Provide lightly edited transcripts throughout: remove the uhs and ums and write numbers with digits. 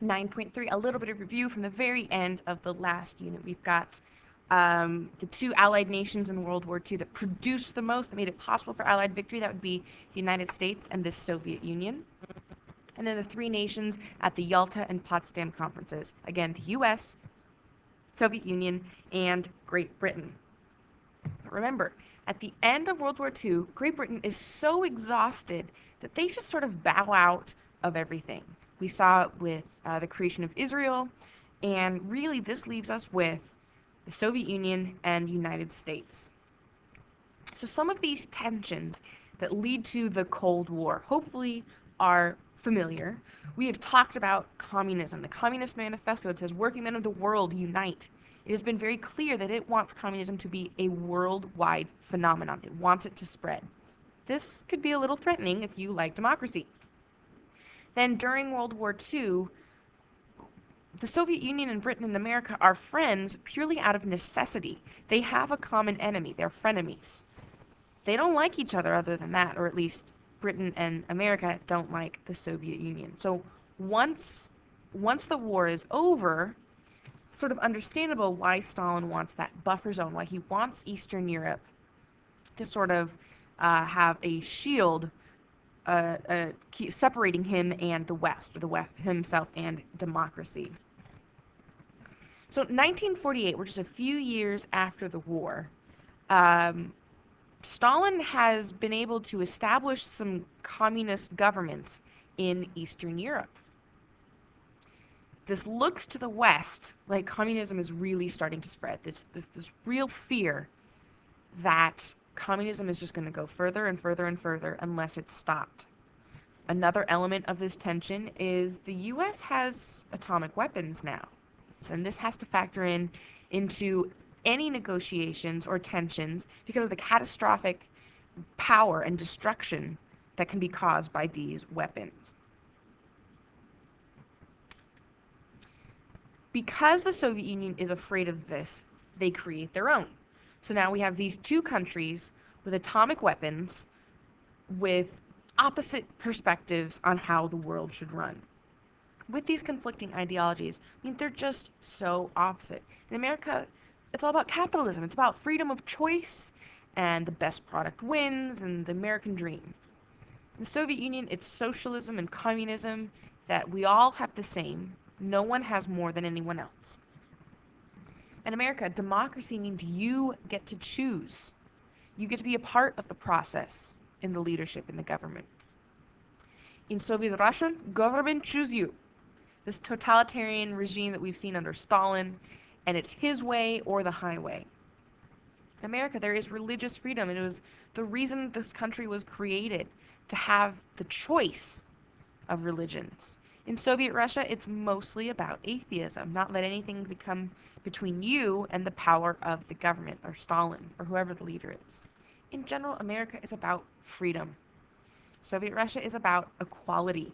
9.3, a little bit of review from the very end of the last unit. We've got the two allied nations in World War II that produced the most, that made it possible for allied victory. That would be the United States and the Soviet Union. And then the three nations at the Yalta and Potsdam conferences. Again, the US, Soviet Union, and Great Britain. But remember, at the end of World War II, Great Britain is so exhausted that they just sort of bow out of everything. We saw it with the creation of Israel, and really this leaves us with the Soviet Union and United States. So some of these tensions that lead to the Cold War hopefully are familiar. We have talked about communism. The Communist Manifesto, it says, "Working men of the world, unite." It has been very clear that it wants communism to be a worldwide phenomenon. It wants it to spread. This could be a little threatening if you like democracy. Then during World War II, the Soviet Union and Britain and America are friends purely out of necessity. They have a common enemy. They're frenemies. They don't like each other other than that, or at least Britain and America don't like the Soviet Union. So once the war is over, it's sort of understandable why Stalin wants that buffer zone, why he wants Eastern Europe to sort of have a shield separating him and the West, or the West himself and democracy. So 1948, we're just a few years after the war, Stalin has been able to establish some communist governments in Eastern Europe. This looks to the West like communism is really starting to spread. This real fear that communism is just going to go further and further and further unless it's stopped. Another element of this tension is the U.S. has atomic weapons now. And this has to factor into any negotiations or tensions because of the catastrophic power and destruction that can be caused by these weapons. Because the Soviet Union is afraid of this, they create their own. So now we have these two countries with atomic weapons with opposite perspectives on how the world should run. With these conflicting ideologies, I mean, they're just so opposite. In America, it's all about capitalism. It's about freedom of choice, and the best product wins, and the American dream. In the Soviet Union, it's socialism and communism, that we all have the same. No one has more than anyone else. In America, democracy means you get to choose. You get to be a part of the process in the leadership in the government. In Soviet Russia, government choose you. This totalitarian regime that we've seen under Stalin, and it's his way or the highway. In America, there is religious freedom, and it was the reason this country was created, to have the choice of religions. In Soviet Russia, it's mostly about atheism, not let anything become between you and the power of the government, or Stalin, or whoever the leader is. In general, America is about freedom. Soviet Russia is about equality.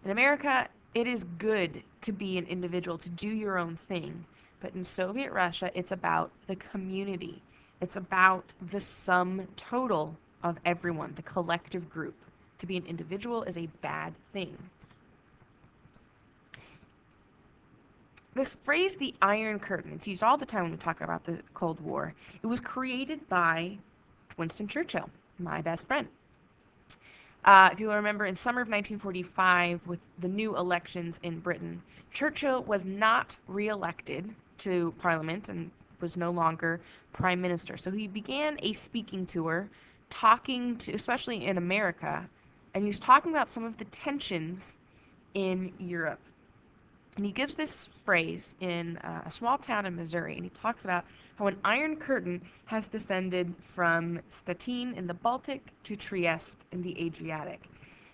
In America, it is good to be an individual, to do your own thing. But in Soviet Russia, it's about the community. It's about the sum total of everyone, the collective group. To be an individual is a bad thing. This phrase, the Iron Curtain, it's used all the time when we talk about the Cold War. It was created by Winston Churchill, my best friend. If you'll remember, in summer of 1945, with the new elections in Britain, Churchill was not re-elected to Parliament and was no longer Prime Minister. So he began a speaking tour, talking to, especially in America, and he was talking about some of the tensions in Europe. And he gives this phrase in a small town in Missouri, and he talks about how an Iron Curtain has descended from Stettin in the Baltic to Trieste in the Adriatic.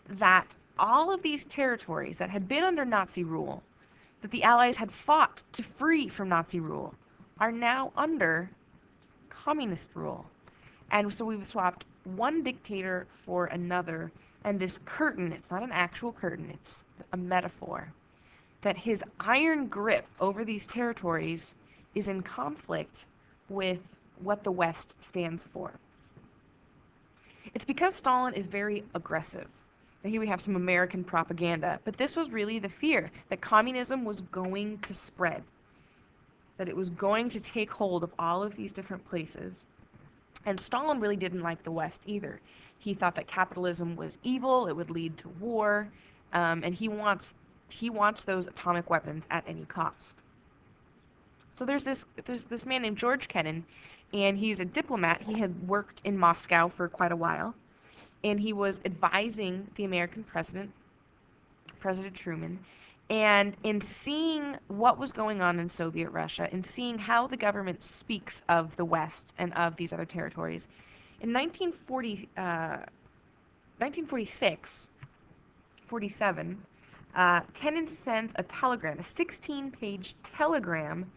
That all of these territories that had been under Nazi rule, that the Allies had fought to free from Nazi rule, are now under communist rule. And so we've swapped one dictator for another, and this curtain, it's not an actual curtain, it's a metaphor, that his iron grip over these territories is in conflict with what the West stands for. It's because Stalin is very aggressive. And here we have some American propaganda. But this was really the fear that communism was going to spread, that it was going to take hold of all of these different places. And Stalin really didn't like the West either. He thought that capitalism was evil, it would lead to war, and he wants those atomic weapons at any cost. So there's this man named George Kennan, and he's a diplomat. He had worked in Moscow for quite a while, and he was advising the American president, President Truman, and in seeing what was going on in Soviet Russia, and seeing how the government speaks of the West and of these other territories, in 1946, 47, Kennan sends a telegram, a 16-page telegram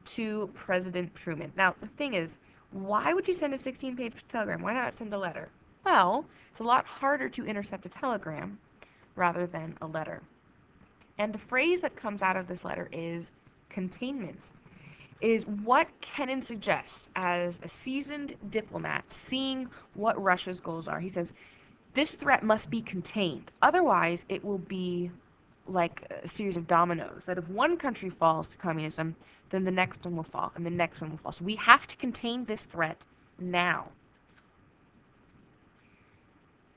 to President Truman. Now, the thing is, why would you send a 16-page telegram? Why not send a letter? Well, it's a lot harder to intercept a telegram rather than a letter. And the phrase that comes out of this letter is containment, is what Kennan suggests as a seasoned diplomat, seeing what Russia's goals are. He says, this threat must be contained. Otherwise, it will be like a series of dominoes, that if one country falls to communism, then the next one will fall, and the next one will fall. So we have to contain this threat now.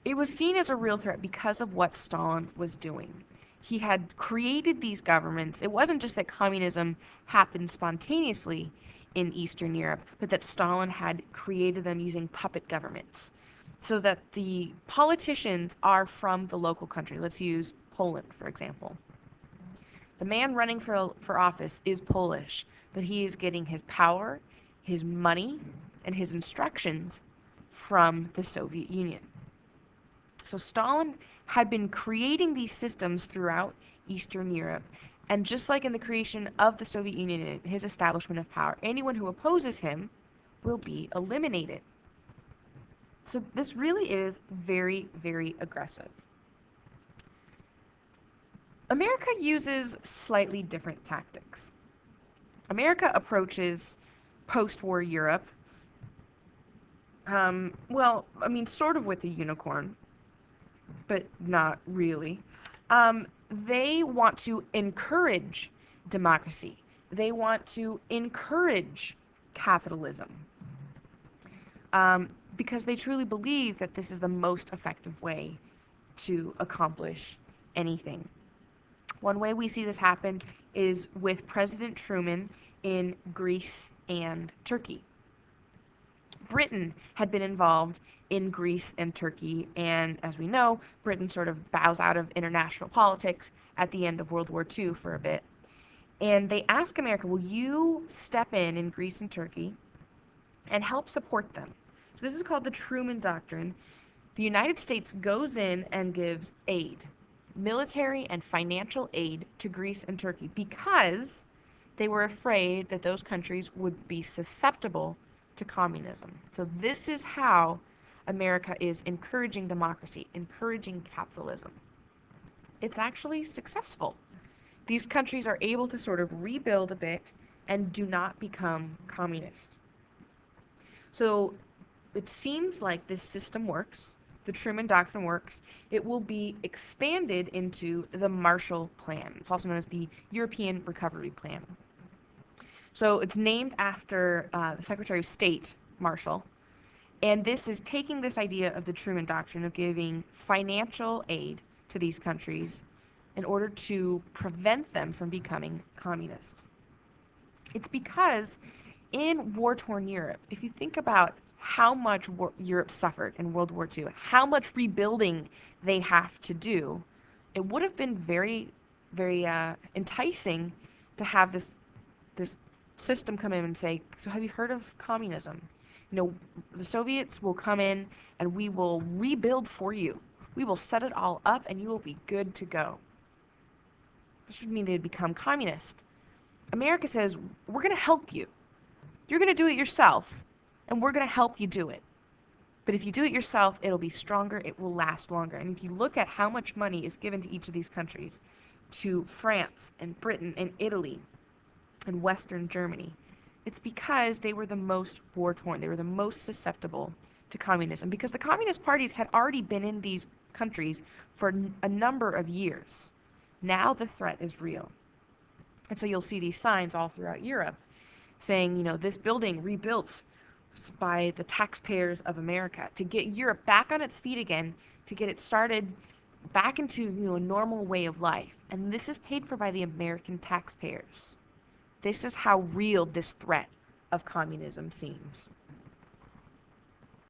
It was seen as a real threat because of what Stalin was doing. He had created these governments. It wasn't just that communism happened spontaneously in Eastern Europe, but that Stalin had created them using puppet governments, so that the politicians are from the local country. Let's use Poland, for example. The man running for office is Polish, but he is getting his power, his money, and his instructions from the Soviet Union. So Stalin had been creating these systems throughout Eastern Europe, and just like in the creation of the Soviet Union and his establishment of power, anyone who opposes him will be eliminated. So this really is very, very aggressive. America uses slightly different tactics. America approaches post-war Europe, sort of with a unicorn, but not really. They want to encourage democracy. They want to encourage capitalism, because they truly believe that this is the most effective way to accomplish anything. One way we see this happen is with President Truman in Greece and Turkey. Britain had been involved in Greece and Turkey, and as we know, Britain sort of bows out of international politics at the end of World War II for a bit. And they ask America, will you step in Greece and Turkey and help support them? So this is called the Truman Doctrine. The United States goes in and gives aid, military and financial aid to Greece and Turkey, because they were afraid that those countries would be susceptible to communism. So this is how America is encouraging democracy, encouraging capitalism. It's actually successful. These countries are able to sort of rebuild a bit and do not become communist. So it seems like this system works. The Truman Doctrine works. It will be expanded into the Marshall Plan. It's also known as the European Recovery Plan. So it's named after the Secretary of State, Marshall. And this is taking this idea of the Truman Doctrine of giving financial aid to these countries in order to prevent them from becoming communist. It's because in war-torn Europe, if you think about how much Europe suffered in World War II, how much rebuilding they have to do, it would have been very, very enticing to have this system come in and say, so have you heard of communism? You know, the Soviets will come in and we will rebuild for you. We will set it all up and you will be good to go. This would mean they'd become communist. America says, we're going to help you. You're going to do it yourself, and we're going to help you do it. But if you do it yourself, it'll be stronger, it will last longer. And if you look at how much money is given to each of these countries, to France and Britain and Italy and Western Germany, it's because they were the most war-torn. They were the most susceptible to communism, because the communist parties had already been in these countries for a number of years. Now the threat is real. And so you'll see these signs all throughout Europe saying, this building rebuilt by the taxpayers of America to get Europe back on its feet again, to get it started back into, a normal way of life. And this is paid for by the American taxpayers. This is how real this threat of communism seems.